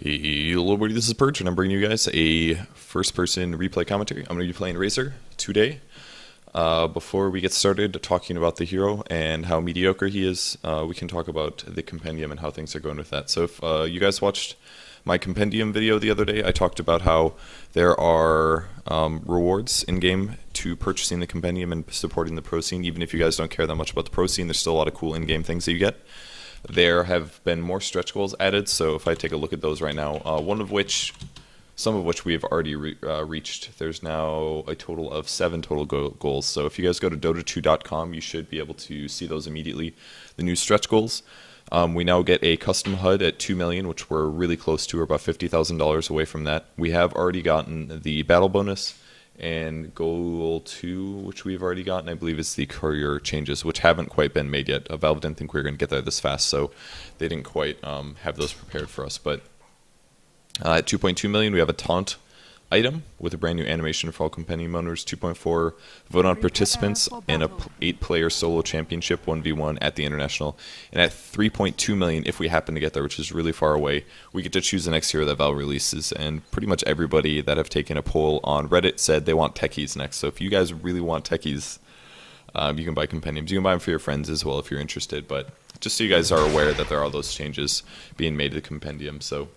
Hey, hello everybody, this is Purge, and I'm bringing you guys a first-person replay commentary. I'm going to be playing Razor today. Before we get started talking about the hero and how mediocre he is, we can talk about the compendium and how things are going with that. So if you guys watched my compendium video the other day, I talked about how there are rewards in-game to purchasing the compendium and supporting the pro scene. Even if you guys don't care that much about the pro scene, there's still a lot of cool in-game things that you get. There have been more stretch goals added, so if I take a look at those right now, some of which we have already reached. There's now a total of 7 total goals. So if you guys go to Dota2.com, you should be able to see those immediately. The new stretch goals. We now get a custom HUD at 2 million, which we're really close to. We're about $50,000 away from that. We have already gotten the battle bonus. And goal 2, which we've already gotten, I believe is the courier changes, which haven't quite been made yet. Valve didn't think we were going to get there this fast, so they didn't quite have those prepared for us. But at 2.2 million, we have a taunt item with a brand new animation for all compendium owners. 2.4 vote on participants in a 8-player solo championship 1v1 at the international. And at 3.2 million, if we happen to get there, which is really far away, we get to choose the next hero that Valve releases. And pretty much everybody that have taken a poll on Reddit said they want techies next. So if you guys really want techies, you can buy compendiums. You can buy them for your friends as well if you're interested. But just so you guys are aware that there are those changes being made to the compendium. So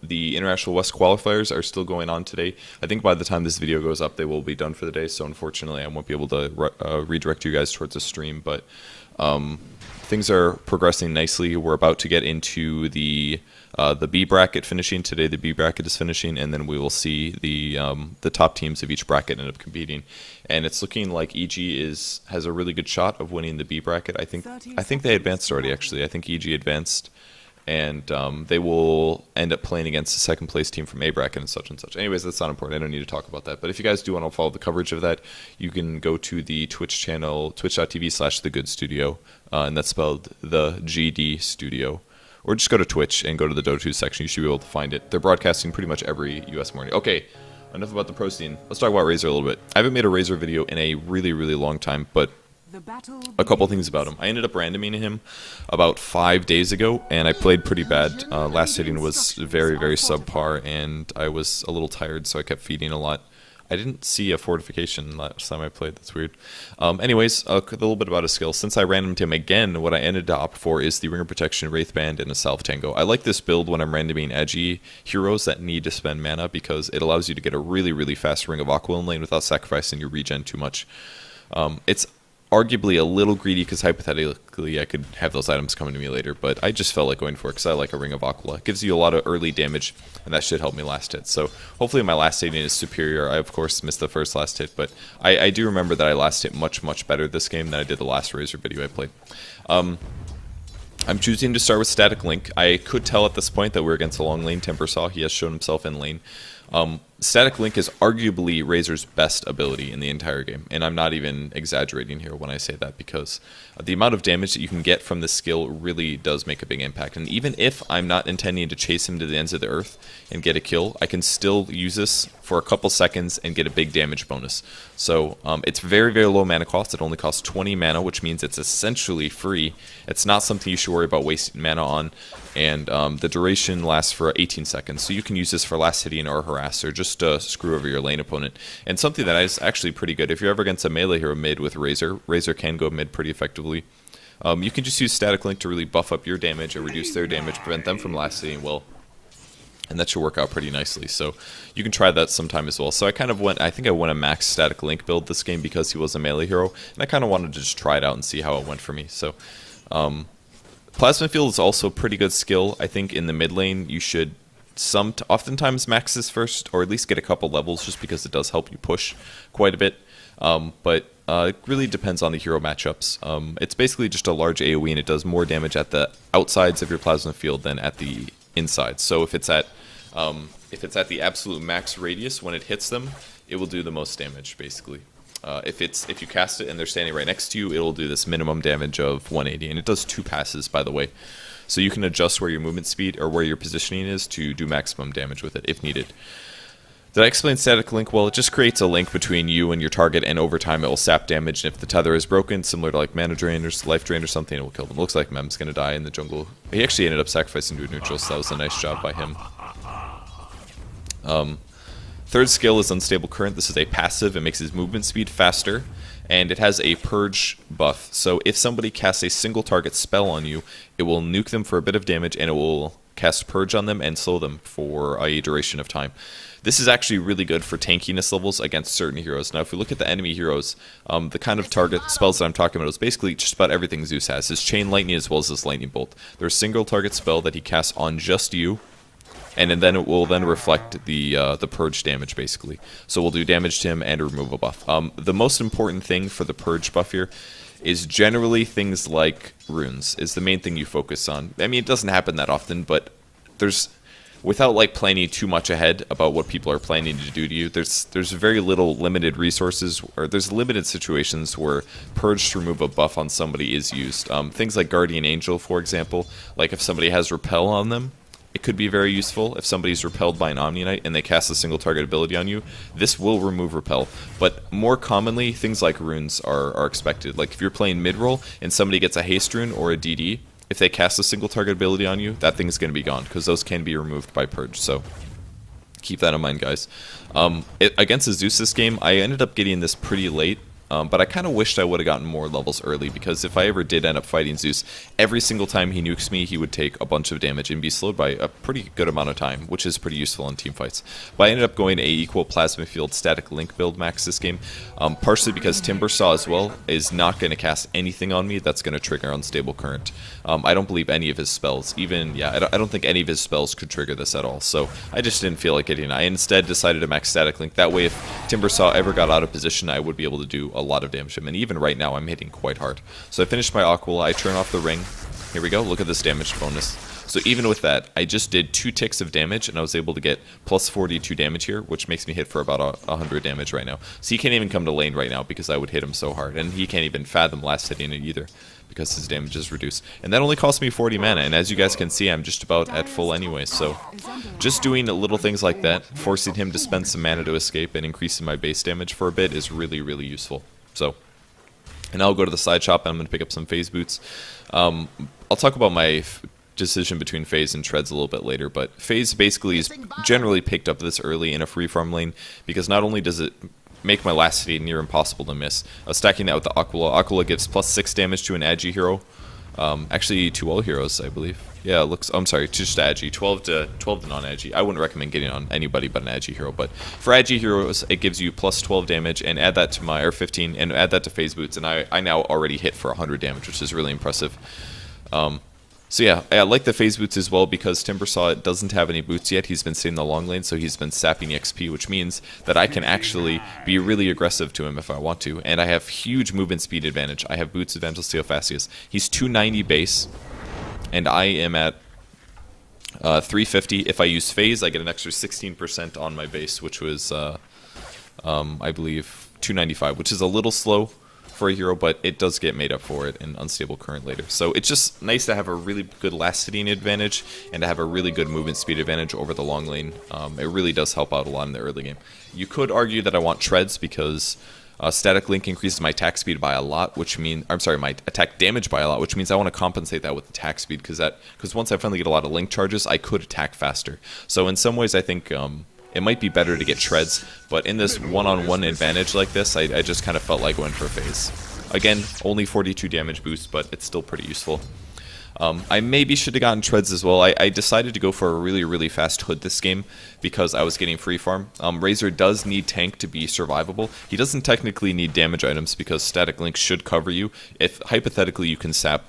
the International West qualifiers are still going on today. I think by the time this video goes up, they will be done for the day, so unfortunately I won't be able to redirect you guys towards the stream, but things are progressing nicely. We're about to get into the B bracket finishing. Today the B bracket is finishing, and then we will see the top teams of each bracket end up competing. And it's looking like EG has a really good shot of winning the B bracket. I think they advanced already, actually. I think EG advanced. And they will end up playing against the second place team from A bracket and such and such. Anyways, that's not important. I don't need to talk about that. But if you guys do want to follow the coverage of that, you can go to the Twitch channel, twitch.tv/thegoodstudio, and that's spelled the GD Studio. Or just go to Twitch and go to the Dota 2 section. You should be able to find it. They're broadcasting pretty much every US morning. Okay, enough about the pro scene. Let's talk about Razor a little bit. I haven't made a Razor video in a really, really long time, but a couple things about him. I ended up randoming him about 5 days ago, and I played pretty bad. Last hitting was very, very subpar, and I was a little tired, so I kept feeding a lot. I didn't see a fortification last time I played. That's weird. Anyways, a little bit about his skills. Since I randomed him again, what I ended to opt for is the Ringer Protection, Wraith Band, and a Salve Tango. I like this build when I'm randoming edgy heroes that need to spend mana, because it allows you to get a really, really fast Ring of Aqua in lane without sacrificing your regen too much. It's arguably a little greedy, because hypothetically I could have those items coming to me later, but I just felt like going for it because I like a Ring of Aqua. It gives you a lot of early damage, and that should help me last hit. So hopefully my last hitting is superior. I, of course, missed the first last hit, but I do remember that I last hit much, much better this game than I did the last Razor video I played. I'm choosing to start with Static Link. I could tell at this point that we're against a long lane Timbersaw. He has shown himself in lane. Static Link is arguably Razor's best ability in the entire game, and I'm not even exaggerating here when I say that, because the amount of damage that you can get from this skill really does make a big impact. And even if I'm not intending to chase him to the ends of the earth and get a kill, I can still use this for a couple seconds and get a big damage bonus. So it's very, very low mana cost. It only costs 20 mana, which means it's essentially free. It's not something you should worry about wasting mana on, and the duration lasts for 18 seconds. So you can use this for last hitting or harass, or just screw over your lane opponent. And something that is actually pretty good, if you're ever against a melee hero mid with Razor, Razor can go mid pretty effectively. You can just use Static Link to really buff up your damage or reduce their damage, prevent them from last hitting well. And that should work out pretty nicely. So you can try that sometime as well. So I think I went a max Static Link build this game because he was a melee hero, and I kind of wanted to just try it out and see how it went for me. So Plasma Field is also a pretty good skill. I think in the mid lane you should oftentimes max this first, or at least get a couple levels, just because it does help you push quite a bit. But it really depends on the hero matchups. It's basically just a large AoE, and it does more damage at the outsides of your Plasma Field than at the inside. So if it's at the absolute max radius when it hits them, it will do the most damage, basically. If you cast it and they're standing right next to you, it will do this minimum damage of 180, and it does 2 passes, by the way. So you can adjust where your movement speed or where your positioning is to do maximum damage with it if needed. Did I explain static link? Well, it just creates a link between you and your target, and over time it will sap damage, and if the tether is broken, similar to like mana drain or life drain or something, it will kill them. Looks like Mem's gonna die in the jungle. He actually ended up sacrificing to a neutral, so that was a nice job by him. Third skill is Unstable Current. This is a passive. It makes his movement speed faster, and it has a Purge buff. So if somebody casts a single target spell on you, it will nuke them for a bit of damage, and it will cast Purge on them and slow them for a duration of time. This is actually really good for tankiness levels against certain heroes. Now, if we look at the enemy heroes, the kind of target spells that I'm talking about is basically just about everything Zeus has. His Chain Lightning as well as his Lightning Bolt. There's a single target spell that he casts on just you, and then it will then reflect the Purge damage, basically. So we'll do damage to him and remove a buff. The most important thing for the Purge buff here is generally things like runes, is the main thing you focus on. I mean, it doesn't happen that often, but without like planning too much ahead about what people are planning to do to you, there's very little limited resources, or there's limited situations where Purge to remove a buff on somebody is used. Things like Guardian Angel, for example, like if somebody has Repel on them, it could be very useful. If somebody's repelled by an Omni Knight and they cast a single target ability on you, this will remove Repel. But more commonly, things like runes are expected. Like if you're playing mid-roll and somebody gets a haste rune or a DD, if they cast a single target ability on you, that thing's going to be gone, because those can be removed by Purge. So keep that in mind, guys. Against the Zeus this game, I ended up getting this pretty late. But I kind of wished I would have gotten more levels early, because if I ever did end up fighting Zeus, every single time he nukes me, he would take a bunch of damage and be slowed by a pretty good amount of time, which is pretty useful in team fights. But I ended up going a equal plasma field static link build max this game, partially because Timbersaw as well is not going to cast anything on me that's going to trigger Unstable Current. I don't believe any of his spells, I don't think any of his spells could trigger this at all, so I just didn't feel like getting it. I instead decided to max static link. That way, if Timbersaw ever got out of position, I would be able to do a lot of damage to him, and even right now I'm hitting quite hard. So I finished my Aquila, I turn off the ring. Here we go, look at this damage bonus. So even with that, I just did 2 ticks of damage, and I was able to get plus 42 damage here, which makes me hit for about 100 damage right now. So he can't even come to lane right now because I would hit him so hard, and he can't even fathom last hitting it either, because his damage is reduced. And that only cost me 40 mana, and as you guys can see, I'm just about at full anyway, so just doing little things like that, forcing him to spend some mana to escape and increasing my base damage for a bit is really, really useful. So, and I'll go to the side shop and I'm going to pick up some phase boots. I'll talk about my decision between phase and treads a little bit later, but phase basically is generally picked up this early in a free farm lane, because not only does it make my last city near impossible to miss. Stacking that with the Aquila. Aquila gives plus 6 damage to an Agi hero. Actually, to all heroes, I believe. Yeah, it looks. I'm sorry, just Agi. 12 to non-Agi. I wouldn't recommend getting on anybody but an Agi hero, but for Agi heroes, it gives you plus 12 damage, and add that to my, or 15, and add that to phase boots, and I now already hit for 100 damage, which is really impressive. So yeah, I like the phase boots as well, because Timbersaw doesn't have any boots yet. He's been staying in the long lane, so he's been sapping XP, which means that I can actually be really aggressive to him if I want to. And I have huge movement speed advantage. I have boots advantage to Theophasius. He's 290 base, and I am at 350. If I use phase, I get an extra 16% on my base, which was, I believe, 295, which is a little slow for a hero, but it does get made up for it in Unstable Current later. So it's just nice to have a really good last hitting advantage and to have a really good movement speed advantage over the long lane. It really does help out a lot in the early game. You could argue that I want treads, because static link increases my attack speed by a lot, which means, I'm sorry, my attack damage by a lot, which means I want to compensate that with attack speed, because once I finally get a lot of link charges, I could attack faster. So in some ways, I think it might be better to get treads, but in this one-on-one advantage like this, I just kind of felt like going for a phase. Again, only 42 damage boost, but it's still pretty useful. I maybe should have gotten treads as well. I decided to go for a really, really fast hood this game because I was getting free farm. Razor does need tank to be survivable. He doesn't technically need damage items because static link should cover you. If hypothetically you can sap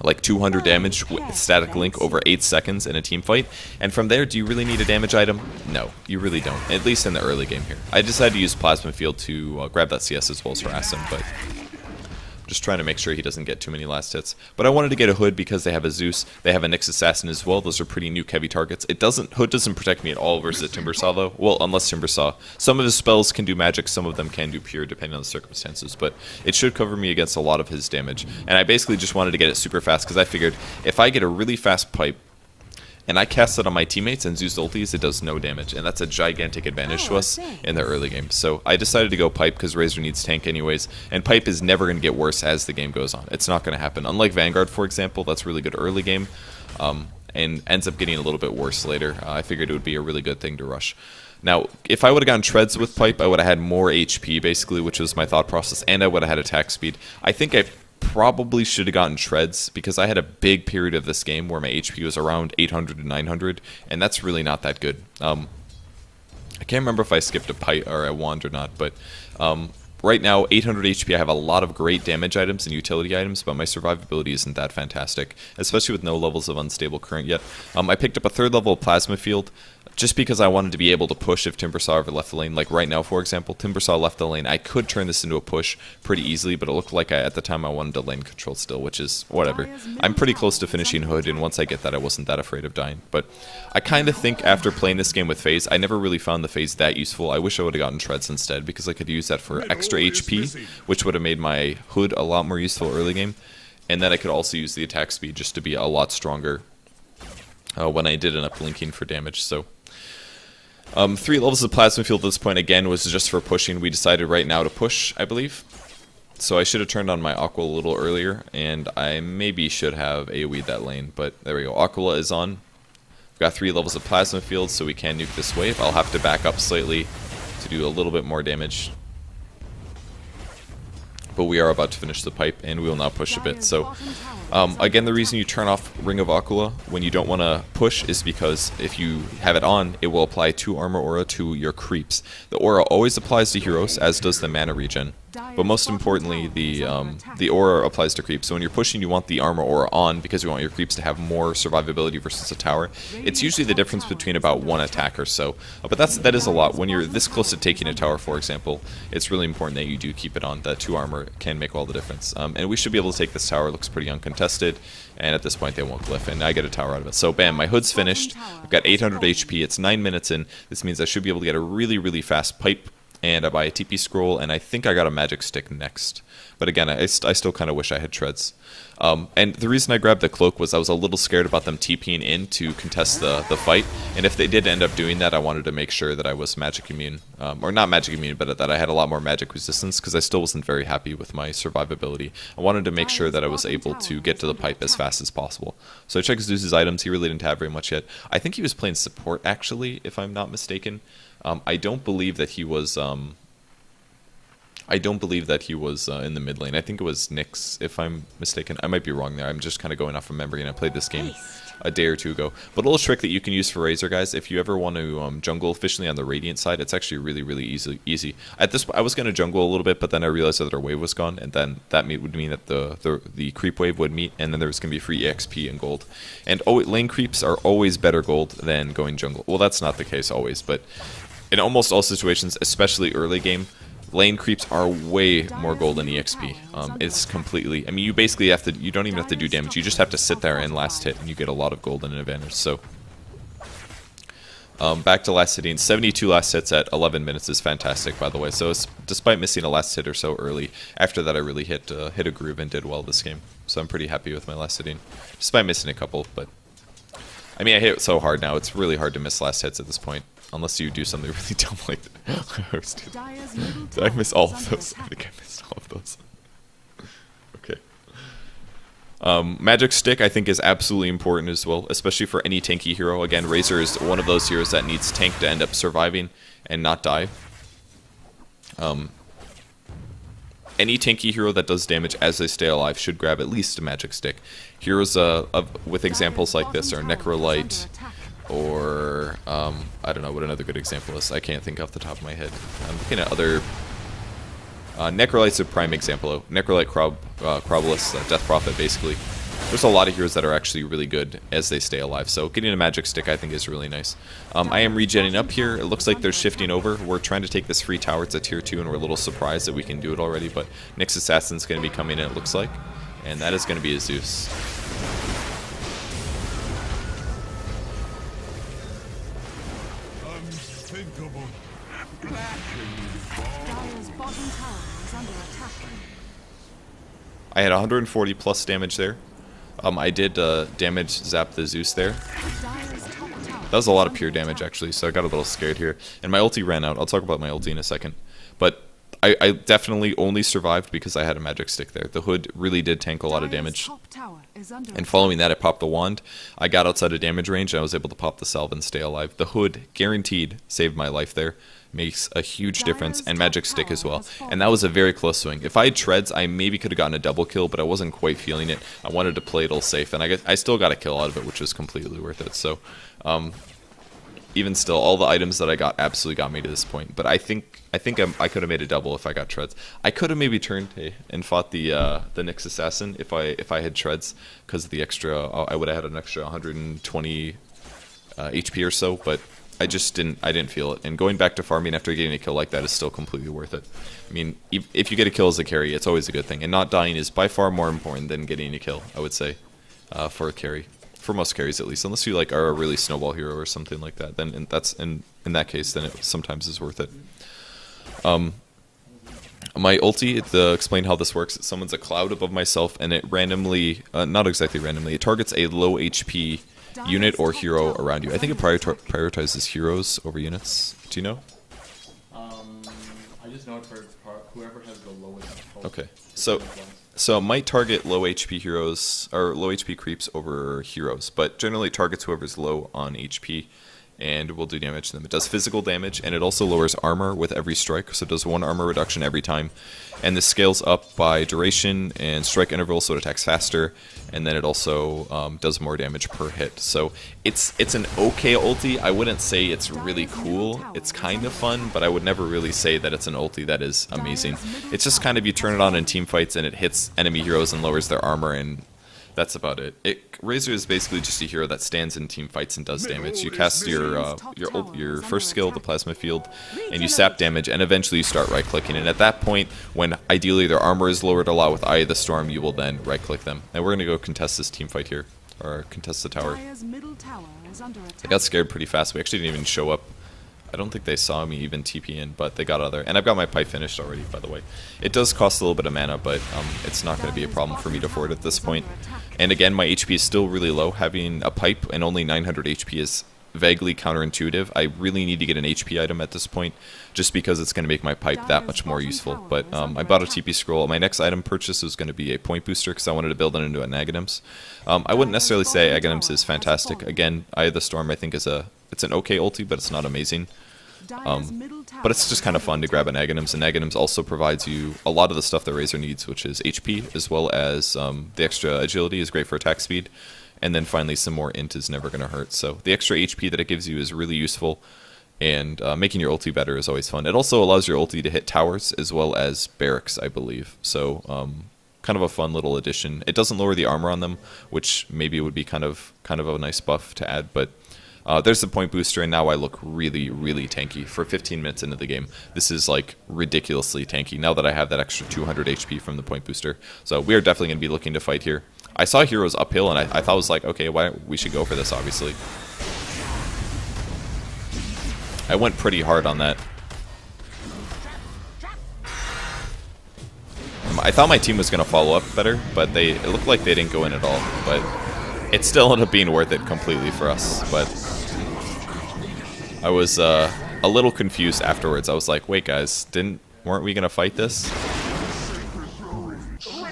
like 200 damage with static link over 8 seconds in a team fight, and from there, do you really need a damage item? No, you really don't, at least in the early game here. I decided to use Plasma Field to grab that CS as well as harass him, but just trying to make sure he doesn't get too many last hits. But I wanted to get a Hood because they have a Zeus, they have a Nyx Assassin as well. Those are pretty nuke heavy targets. Hood doesn't protect me at all versus Timbersaw though. Well, unless Timbersaw. Some of his spells can do magic, some of them can do pure depending on the circumstances, but it should cover me against a lot of his damage. And I basically just wanted to get it super fast because I figured if I get a really fast pipe and I cast it on my teammates, and Zeus ultis, it does no damage, and that's a gigantic advantage to us in the early game. So I decided to go Pipe because Razor needs tank anyways, and Pipe is never going to get worse as the game goes on. It's not going to happen. Unlike Vanguard, for example, that's really good early game, and ends up getting a little bit worse later. I figured it would be a really good thing to rush. Now, if I would have gotten Treads with Pipe, I would have had more HP, basically, which was my thought process, and I would have had attack speed. I think I probably should have gotten Treads, because I had a big period of this game where my HP was around 800 to 900, and that's really not that good. I can't remember if I skipped a Pipe or a Wand or not, but right now, 800 HP, I have a lot of great damage items and utility items, but my survivability isn't that fantastic, especially with no levels of unstable current yet. I picked up a 3rd level Plasma Field, just because I wanted to be able to push if Timbersaw ever left the lane. Like right now, for example, Timbersaw left the lane. I could turn this into a push pretty easily, but it looked like at the time I wanted to lane control still, which is whatever. I'm pretty close to finishing Hood, and once I get that, I wasn't that afraid of dying. But I kind of think after playing this game with Phase, I never really found the Phase that useful. I wish I would have gotten Treads instead, because I could use that for extra HP, which would have made my Hood a lot more useful early game. And then I could also use the attack speed just to be a lot stronger when I did end up linking for damage. So 3 levels of Plasma Field at this point, again, was just for pushing. We decided right now to push, I believe. So I should have turned on my Aqua a little earlier, and I maybe should have AoE'd that lane, but there we go. Aqua is on. We've got 3 levels of Plasma Field, so we can nuke this wave. I'll have to back up slightly to do a little bit more damage. But we are about to finish the Pipe, and we will now push a bit. So again, the reason you turn off Ring of Aquila when you don't want to push is because if you have it on, it will apply 2 armor aura to your creeps. The aura always applies to heroes, as does the mana regen. But most importantly, the aura applies to creeps. So when you're pushing, you want the armor aura on because you want your creeps to have more survivability versus a tower. It's usually the difference between about 1 attack or so. But that is a lot. When you're this close to taking a tower, for example, it's really important that you do keep it on. That 2 armor can make all the difference. And we should be able to take this tower. It looks pretty uncontested. And at this point, they won't glyph. And I get a tower out of it. So bam, my Hood's finished. I've got 800 HP. It's 9 minutes in. This means I should be able to get a really, really fast Pipe. And I buy a TP scroll, and I think I got a magic stick next. But again, I still kind of wish I had Treads. And the reason I grabbed the cloak was I was a little scared about them TPing in to contest the fight. And if they did end up doing that, I wanted to make sure that I was magic immune. Or not magic immune, but that I had a lot more magic resistance, because I still wasn't very happy with my survivability. I wanted to make sure that I was able to get to the Pipe as fast as possible. So I checked Zeus's items. He really didn't have very much yet. I think he was playing support, actually, if I'm not mistaken. I don't believe that he was. I don't believe that he was in the mid lane. I think it was Nyx, if I'm mistaken. I might be wrong there. I'm just kind of going off of memory, and I played this game a day or two ago. But a little trick that you can use for Razor, guys, if you ever want to jungle efficiently on the Radiant side, it's actually really, really easy. At this, I was going to jungle a little bit, but then I realized that our wave was gone, and then that would mean that the creep wave would meet, and then there was going to be free EXP and gold. And lane creeps are always better gold than going jungle. Well, that's not the case always, but in almost all situations, especially early game, lane creeps are way more gold than EXP. It's completely, I mean, you basically have to, you don't even have to do damage, you just have to sit there and last hit, and you get a lot of gold and an advantage. So, back to last hitting, 72 last hits at 11 minutes is fantastic, by the way. So, despite missing a last hit or so early, after that I really hit a groove and did well this game. So I'm pretty happy with my last hitting, despite missing a couple, but, I mean, I hit it so hard now, it's really hard to miss last hits at this point. Unless you do something really dumb like that. Did I miss all of those? I think I missed all of those. Okay. Magic Stick, I think, is absolutely important as well, especially for any tanky hero. Again, Razor is one of those heroes that needs tank to end up surviving and not die. Any tanky hero that does damage as they stay alive should grab at least a Magic Stick. Heroes with examples like this are Necrolite, or I don't know what another good example is. I can't think off the top of my head. I'm looking at other. Necrolite's a prime example. Necrolite, Crobolus, Death Prophet, basically. There's a lot of heroes that are actually really good as they stay alive. So getting a Magic Stick, I think, is really nice. I am regenning up here. It looks like they're shifting over. We're trying to take this free tower. It's a tier 2, and we're a little surprised that we can do it already. But Nyx Assassin's going to be coming in, it looks like. And that is going to be a Zeus. I had 140 plus damage there. I did damage zap the Zeus there. That was a lot of pure damage, actually, so I got a little scared here. And my ulti ran out. I'll talk about my ulti in a second. But I definitely only survived because I had a magic stick there. The hood really did tank a lot of damage. And following that, I popped the wand. I got outside of damage range, and I was able to pop the salve and stay alive. The hood, guaranteed, saved my life there. Makes a huge difference, and magic stick as well. And that was a very close swing. If I had treads, I maybe could have gotten a double kill, but I wasn't quite feeling it. I wanted to play it all safe, and I still got a kill out of it, which was completely worth it. So, even still, all the items that I got absolutely got me to this point. But I think I could have made a double if I got treads. I could have maybe turned and fought the Nyx assassin if I had treads, because of the extra. I would have had an extra 120 HP or so, but I just didn't feel it. And going back to farming after getting a kill like that is still completely worth it. I mean, if you get a kill as a carry, it's always a good thing. And not dying is by far more important than getting a kill, I would say, for a carry. For most carries, at least. Unless you like are a really snowball hero or something like that, then in that case, then it sometimes is worth it. My ulti, to explain how this works, it summons a cloud above myself, and it randomly, not exactly randomly, it targets a low HP unit or hero around you. I think it prioritizes heroes over units. Do you know? I just know it for whoever has the lowest health. Okay, so it might target low HP heroes or low HP creeps over heroes, but generally it targets whoever's low on HP and will do damage to them. It does physical damage, and it also lowers armor with every strike, so it does 1 armor reduction every time. And this scales up by duration and strike interval, so it attacks faster, and then it also does more damage per hit. So it's an okay ulti. I wouldn't say it's really cool. It's kind of fun, but I would never really say that it's an ulti that is amazing. It's just kind of you turn it on in team fights, and it hits enemy heroes and lowers their armor, and that's about it. Razor is basically just a hero that stands in team fights and does damage. You cast your first skill, the Plasma Field, and you sap damage, and eventually you start right-clicking. And at that point, when ideally their armor is lowered a lot with Eye of the Storm, you will then right-click them. And we're going to go contest this team fight here, or contest the tower. I got scared pretty fast. We actually didn't even show up. I don't think they saw me even TP in, but they got out of there. And I've got my pipe finished already, by the way. It does cost a little bit of mana, but it's not going to be a problem for me to afford at this point. And again, my HP is still really low. Having a pipe and only 900 HP is vaguely counterintuitive. I really need to get an HP item at this point, just because it's going to make my pipe that much more useful. But I bought a TP scroll. My next item purchase was going to be a point booster, because I wanted to build it into an Aghanim's. I wouldn't necessarily say Aghanim's is fantastic. Again, Eye of the Storm I think is it's an okay ulti, but it's not amazing. But it's just kind of fun to grab an Aghanim's, and Aghanim's also provides you a lot of the stuff that Razor needs, which is HP, as well as the extra agility is great for attack speed, and then finally some more int is never going to hurt. So the extra HP that it gives you is really useful, and making your ulti better is always fun. It also allows your ulti to hit towers as well as barracks, I believe. So kind of a fun little addition. It doesn't lower the armor on them, which maybe would be kind of a nice buff to add, but there's the point booster, and now I look really, really tanky for 15 minutes into the game. This is like ridiculously tanky now that I have that extra 200 HP from the point booster. So we are definitely going to be looking to fight here. I saw heroes uphill, and I thought it was like, okay, we should go for this, obviously. I went pretty hard on that. I thought my team was going to follow up better, but it looked like they didn't go in at all. But it still ended up being worth it completely for us. But I was a little confused afterwards. I was like, wait guys, weren't we gonna fight this?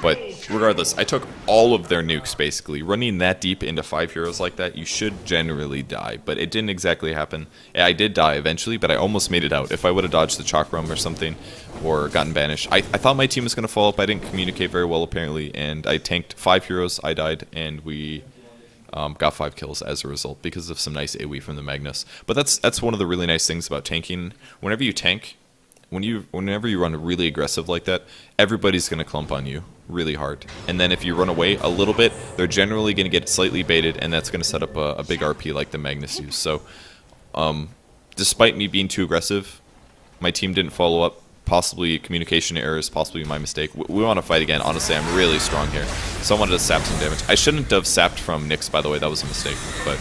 But regardless, I took all of their nukes basically. Running that deep into 5 heroes like that, you should generally die, but it didn't exactly happen. I did die eventually, but I almost made it out. If I would have dodged the Chakram or something, or gotten banished. I thought my team was gonna fall up. I didn't communicate very well apparently, and I tanked 5 heroes, I died, and we got 5 kills as a result because of some nice AoE from the Magnus. But that's one of the really nice things about tanking. Whenever you tank, whenever you run really aggressive like that, everybody's going to clump on you really hard. And then if you run away a little bit, they're generally going to get slightly baited, and that's going to set up a big RP like the Magnus used. So despite me being too aggressive, my team didn't follow up. Possibly communication errors, possibly my mistake. We want to fight again. Honestly, I'm really strong here. So I wanted to sap some damage. I shouldn't have sapped from Nyx, by the way. That was a mistake. But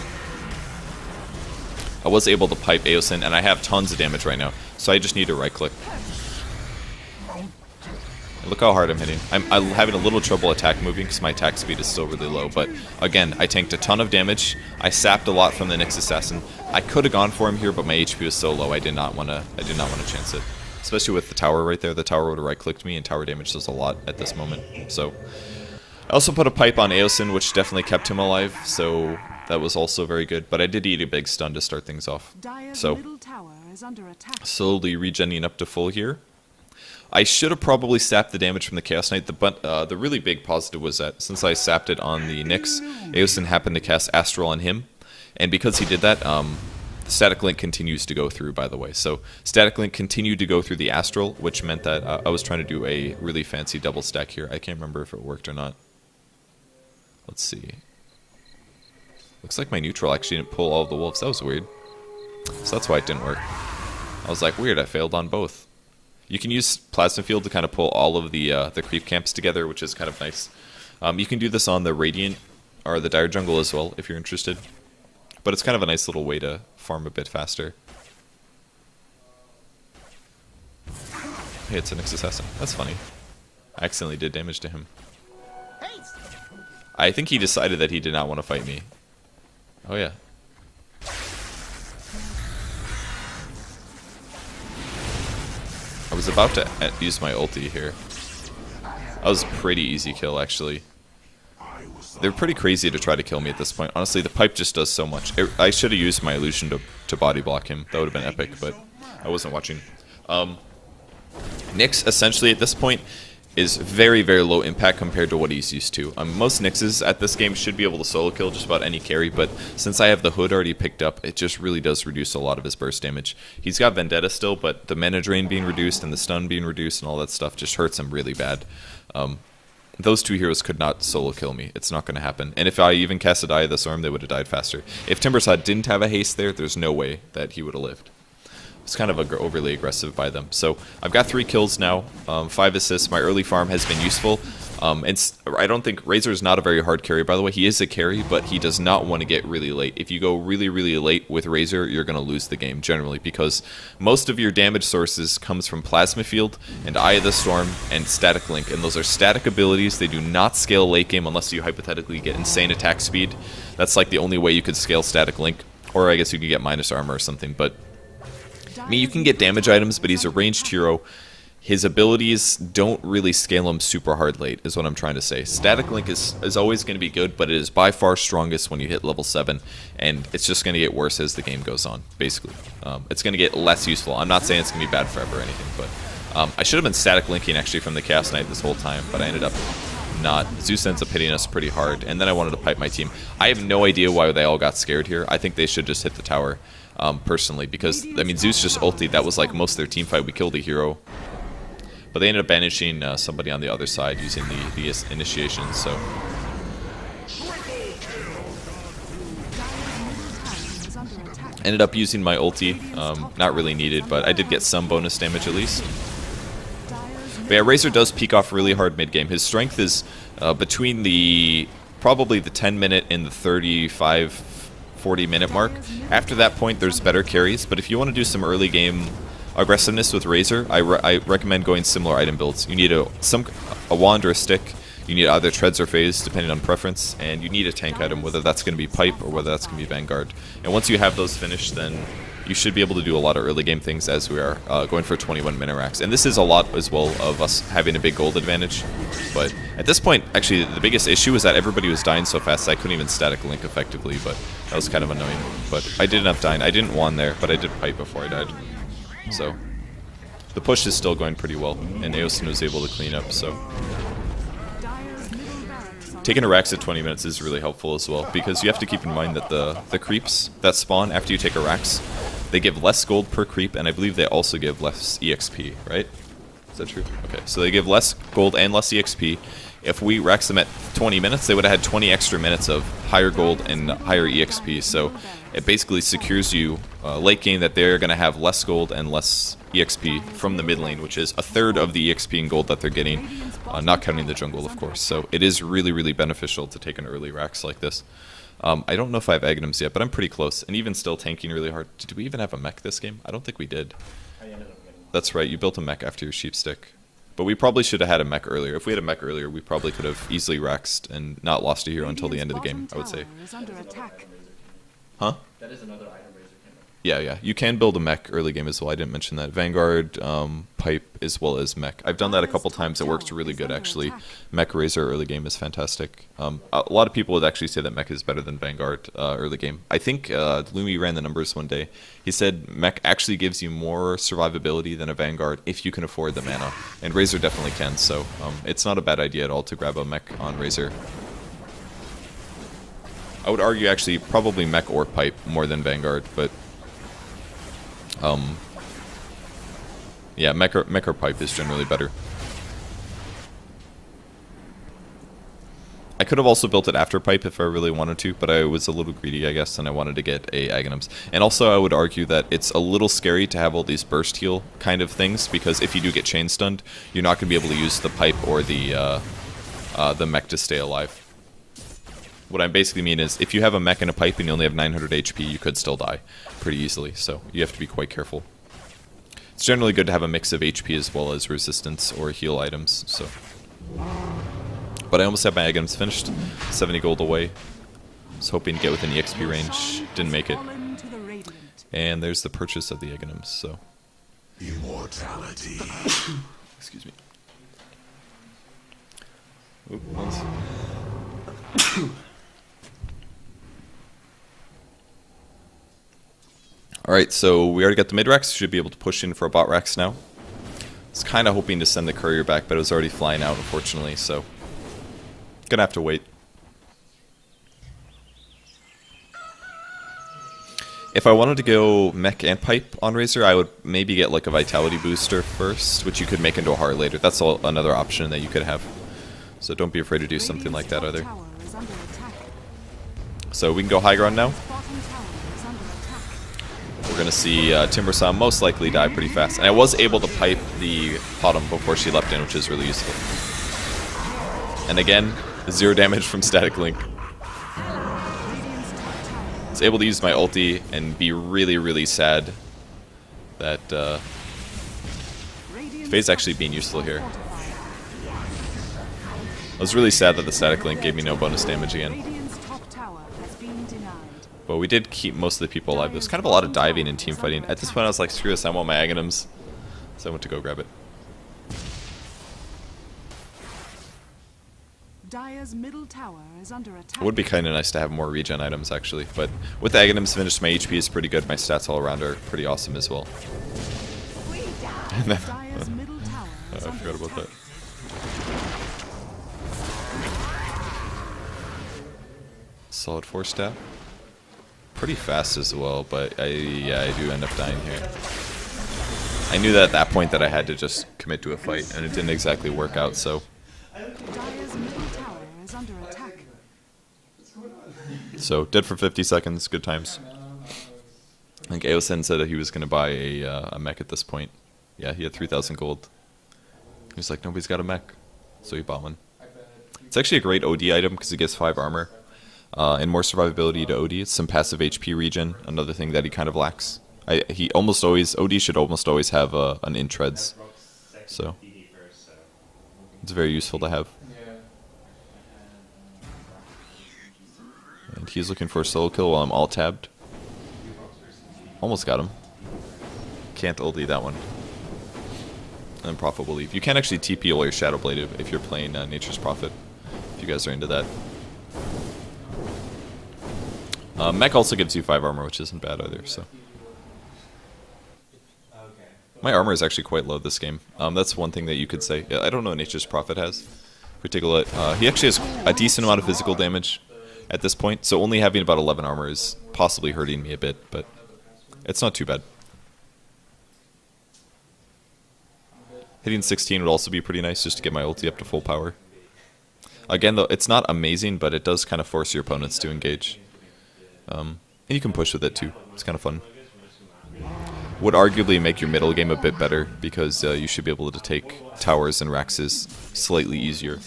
I was able to pipe Aosin, and I have tons of damage right now. So I just need to right-click. I just need to right-click. And then if you run away a little bit, they're generally going to get slightly baited, and that's going to set up a big RP like the Magnus used. So despite me being too aggressive, my team didn't follow up. Possibly communication errors, possibly my mistake. I wanted to sap some damage. I shouldn't have sapped from Nyx, by the way. That was a mistake. But I was able to pipe Aosin, and I have tons of damage right now. So I just need to right-click. And look how hard I'm hitting. I'm having a little trouble attack moving because my attack speed is still really low. But again, I tanked a ton of damage. I sapped a lot from the Nyx Assassin. I could have gone for him here, but my HP was so low. I did not want to chance it. Especially with the tower right there. The tower would have right-clicked me, and tower damage does a lot at this moment. So I also put a pipe on Aosin, which definitely kept him alive. So that was also very good. But I did eat a big stun to start things off. So slowly regenning up to full here. I should have probably sapped the damage from the Chaos Knight, but the really big positive was that since I sapped it on the Nyx, Aosin happened to cast Astral on him, and because he did that, the Static Link continues to go through, by the way. So Static Link continued to go through the Astral, which meant that I was trying to do a really fancy double stack here. I can't remember if it worked or not. Let's see. Looks like my neutral actually didn't pull all of the wolves. That was weird. So that's why it didn't work. I was like, weird, I failed on both. You can use Plasma Field to kind of pull all of the creep camps together, which is kind of nice. You can do this on the Radiant or the Dire Jungle as well, if you're interested. But it's kind of a nice little way to farm a bit faster. Hey, it's a Nyx Assassin. That's funny. I accidentally did damage to him. I think he decided that he did not want to fight me. Oh yeah. I was about to use my ulti here. That was a pretty easy kill, actually. They're pretty crazy to try to kill me at this point. Honestly, the pipe just does so much. I should have used my illusion to body block him. That would have been epic, but I wasn't watching. Nyx, essentially, at this point, is very, very low impact compared to what he's used to. Most Nyxes at this game should be able to solo kill just about any carry, but since I have the hood already picked up, it just really does reduce a lot of his burst damage. He's got Vendetta still, but the mana drain being reduced and the stun being reduced and all that stuff just hurts him really bad. Those two heroes could not solo kill me. It's not going to happen. And if I even casted Eye of the Storm, they would have died faster. If Timbersaw didn't have a haste there's no way that he would have lived. It's kind of overly aggressive by them. So I've got 3 kills now, 5 assists. My early farm has been useful. I don't think Razor is not a very hard carry, by the way. He is a carry, but he does not want to get really late. If you go really, really late with Razor, you're going to lose the game generally because most of your damage sources comes from Plasma Field and Eye of the Storm and Static Link. And those are static abilities. They do not scale late game unless you hypothetically get insane attack speed. That's like the only way you could scale Static Link. Or I guess you could get minus armor or something, but I mean, you can get damage items, but he's a ranged hero. His abilities don't really scale him super hard late, is what I'm trying to say. Static Link is always going to be good, but it is by far strongest when you hit level 7, and it's just going to get worse as the game goes on, basically. It's going to get less useful. I'm not saying it's going to be bad forever or anything, but I should have been Static Linking actually from the Chaos Knight this whole time, but I ended up not. Zeus ends up hitting us pretty hard, and then I wanted to pipe my team. I have no idea why they all got scared here. I think they should just hit the tower. Personally, because I mean Zeus just ultied. That was like most of their team fight. We killed a hero, but they ended up banishing somebody on the other side using the initiation. So ended up using my ulti. Not really needed, but I did get some bonus damage at least. But yeah, Razor does peak off really hard mid game. His strength is between probably the 10-minute and the 40-minute mark. After that point, there's better carries, but if you want to do some early game aggressiveness with Razor, I recommend going similar item builds. You need a wand or a stick, you need either treads or phase, depending on preference, and you need a tank item, whether that's going to be pipe or whether that's going to be Vanguard. And once you have those finished, then you should be able to do a lot of early game things as we are going for 21 minute racks. And this is a lot as well of us having a big gold advantage. But at this point, actually, the biggest issue is that everybody was dying so fast I couldn't even Static Link effectively, but that was kind of annoying. But I did end up dying. I didn't wand there, but I did pipe before I died. So the push is still going pretty well, and Aosin was able to clean up, so taking a racks at 20 minutes is really helpful as well, because you have to keep in mind that the creeps that spawn after you take a racks, they give less gold per creep, and I believe they also give less EXP, right? Is that true? Okay, so they give less gold and less EXP. If we racks them at 20 minutes, they would have had 20 extra minutes of higher gold and higher EXP, so it basically secures you late game that they're going to have less gold and less EXP from the mid lane, which is a third of the EXP and gold that they're getting, not counting the jungle, of course. So it is really, really beneficial to take an early racks like this. I don't know if I have Agnums yet, but I'm pretty close, and even still tanking really hard. Did we even have a mech this game? I don't think we did. That's right, you built a mech after your sheep stick. But we probably should have had a mech earlier. If we had a mech earlier, we probably could have easily Rexed and not lost a hero until the end of the game, I would say. Huh? That is another item raiser camera. Yeah. You can build a mech early game as well. I didn't mention that. Vanguard, pipe, as well as mech. I've done that a couple times. It works really good, actually. Mech Razor early game is fantastic. A lot of people would actually say that mech is better than Vanguard early game. I think Lumi ran the numbers one day. He said mech actually gives you more survivability than a Vanguard if you can afford the mana. And Razor definitely can, so it's not a bad idea at all to grab a mech on Razor. I would argue actually probably mech or pipe more than Vanguard, but yeah, mech or pipe is generally better. I could have also built it after pipe if I really wanted to, but I was a little greedy, I guess, and I wanted to get a Aghanims. And also I would argue that it's a little scary to have all these burst heal kind of things, because if you do get chain stunned, you're not going to be able to use the pipe or the mech to stay alive. What I basically mean is, if you have a mech and a pipe and you only have 900 HP, you could still die pretty easily, so you have to be quite careful. It's generally good to have a mix of HP as well as resistance or heal items, so. But I almost had my Aghanims finished, 70 gold away. I was hoping to get within the XP range, didn't make it. And there's the purchase of the Aghanims, so. Immortality. Excuse me. Oop, once. Alright, so we already got the mid-Rex, should be able to push in for a bot Rex now. I was kind of hoping to send the courier back, but it was already flying out, unfortunately, so gonna have to wait. If I wanted to go mech and pipe on Razor, I would maybe get like a vitality booster first, which you could make into a heart later. That's another option that you could have. So don't be afraid to do something like that either. So we can go high ground now. We're going to see Timbersaw most likely die pretty fast. And I was able to pipe the bottom before she leapt in, which is really useful. And again, 0 damage from Static Link. I was able to use my ulti and be really, really sad that Faye's actually being useful here. I was really sad that the Static Link gave me no bonus damage again. But we did keep most of the people alive. There's kind of a lot of diving and team fighting. At this point I was like, screw this, I want my Aghanims. So I went to go grab it. Dire's middle tower is under attack. It would be kind of nice to have more regen items actually. But with the Aghanims finished, my HP is pretty good. My stats all around are pretty awesome as well. Dire's middle tower is I under forgot about attack. that. Solid 4 staff. Pretty fast as well, but I do end up dying here. I knew that at that point that I had to just commit to a fight, and it didn't exactly work out, so. Dire's middle tower is under attack. So, dead for 50 seconds, good times. I think Aosen said that he was going to buy a mech at this point. Yeah, he had 3,000 gold. He was like, nobody's got a mech, so he bought one. It's actually a great OD item because it gives 5 armor. And more survivability to OD. It's some passive HP regen, another thing that he kind of lacks. OD should almost always have an intreads, so it's very useful to have. And he's looking for a solo kill while I'm all tabbed. Almost got him. Can't OD that one. And then Prophet will leave. You can actually TP or Shadow Blade if you're playing Nature's Prophet, if you guys are into that. Mech also gives you 5 armor, which isn't bad either, so. My armor is actually quite low this game. That's one thing that you could say. I don't know what Nature's Prophet has. If we take a look, he actually has a decent amount of physical damage at this point, so only having about 11 armor is possibly hurting me a bit, but it's not too bad. Hitting 16 would also be pretty nice, just to get my ulti up to full power. Again, though, it's not amazing, but it does kind of force your opponents to engage. And you can push with it too. It's kind of fun. Would arguably make your middle game a bit better because you should be able to take towers and Raxes slightly easier.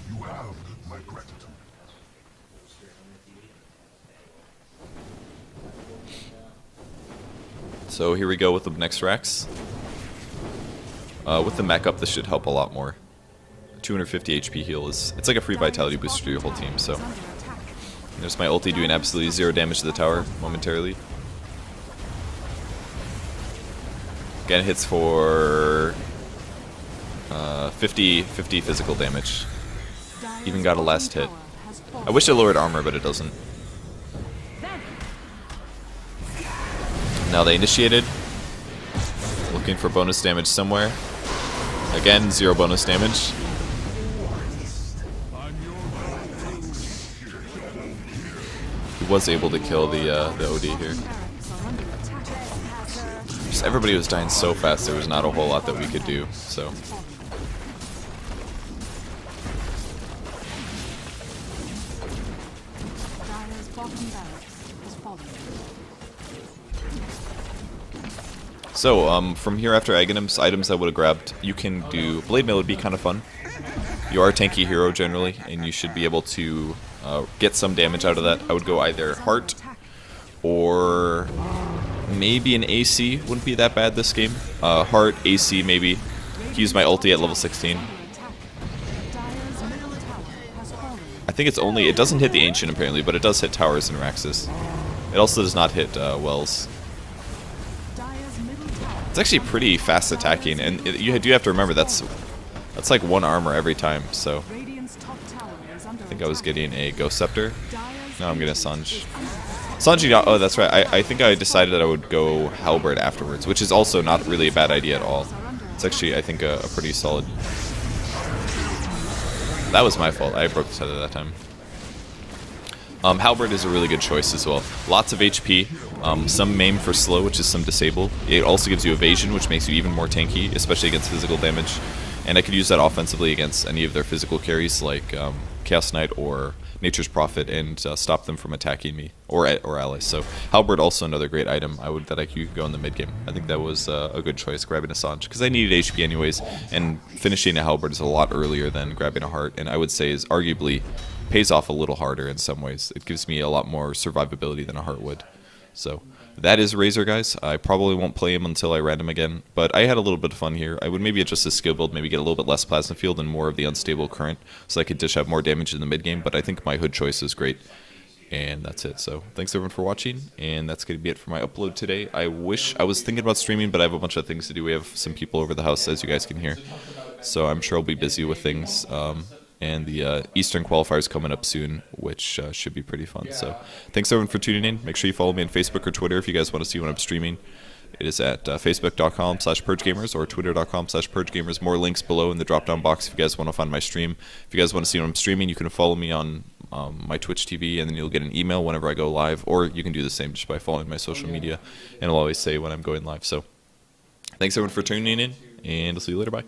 You have my gratitude. So here we go with the next racks. With the mech up, this should help a lot more. 250 HP heal it's like a free vitality boost for your whole team. So there's my ulti doing absolutely 0 damage to the tower momentarily. Again, hits for 50 physical damage. Even got a last hit. I wish it lowered armor, but it doesn't. Now they initiated. Looking for bonus damage somewhere. Again, 0 bonus damage. He was able to kill the OD here. Just everybody was dying so fast, there was not a whole lot that we could do, so. So, from here after items I would have grabbed, you can do Blade Mail would be kind of fun. You are a tanky hero generally, and you should be able to get some damage out of that. I would go either Heart or maybe an AC wouldn't be that bad this game. Heart, AC maybe. Use my ulti at level 16. I think it doesn't hit the Ancient apparently, but it does hit towers and Raxus. It also does not hit Wells. It's actually pretty fast attacking, and you do have to remember that's like 1 armor every time, so. I think I was getting a Ghost Scepter. No, I'm getting a Sanj. Sanji, oh that's right, I think I decided that I would go Halberd afterwards, which is also not really a bad idea at all. It's actually, I think, a pretty solid. That was my fault, I broke the tether that time. Halberd is a really good choice as well. Lots of HP, some maim for slow, which is some disable. It also gives you evasion, which makes you even more tanky, especially against physical damage. And I could use that offensively against any of their physical carries, like Chaos Knight or Nature's Prophet, and stop them from attacking me or allies. So Halberd also another great item that I could go in the mid game. I think that was a good choice, grabbing a Sanj, because I needed HP anyways, and finishing a Halberd is a lot earlier than grabbing a Heart, and I would say is arguably pays off a little harder in some ways. It gives me a lot more survivability than a Heart would. So that is Razor, guys. I probably won't play him until I random again, but I had a little bit of fun here. I would maybe adjust the skill build, maybe get a little bit less Plasma Field and more of the unstable current, so I could dish out more damage in the mid game, but I think my Hood choice is great. And that's it. So thanks everyone for watching, and that's going to be it for my upload today. I was thinking about streaming, but I have a bunch of things to do. We have some people over the house, as you guys can hear, so I'm sure I'll be busy with things. And the Eastern qualifiers coming up soon, which should be pretty fun. So thanks everyone for tuning in. Make sure you follow me on Facebook or Twitter if you guys want to see when I'm streaming. It is at facebook.com/purgegamers or twitter.com/purgegamers. More links below in the drop-down box if you guys want to find my stream. If you guys want to see when I'm streaming, you can follow me on my Twitch TV, and then you'll get an email whenever I go live, or you can do the same just by following my social media, and I'll always say when I'm going live. So thanks everyone for tuning in, and I'll see you later. Bye.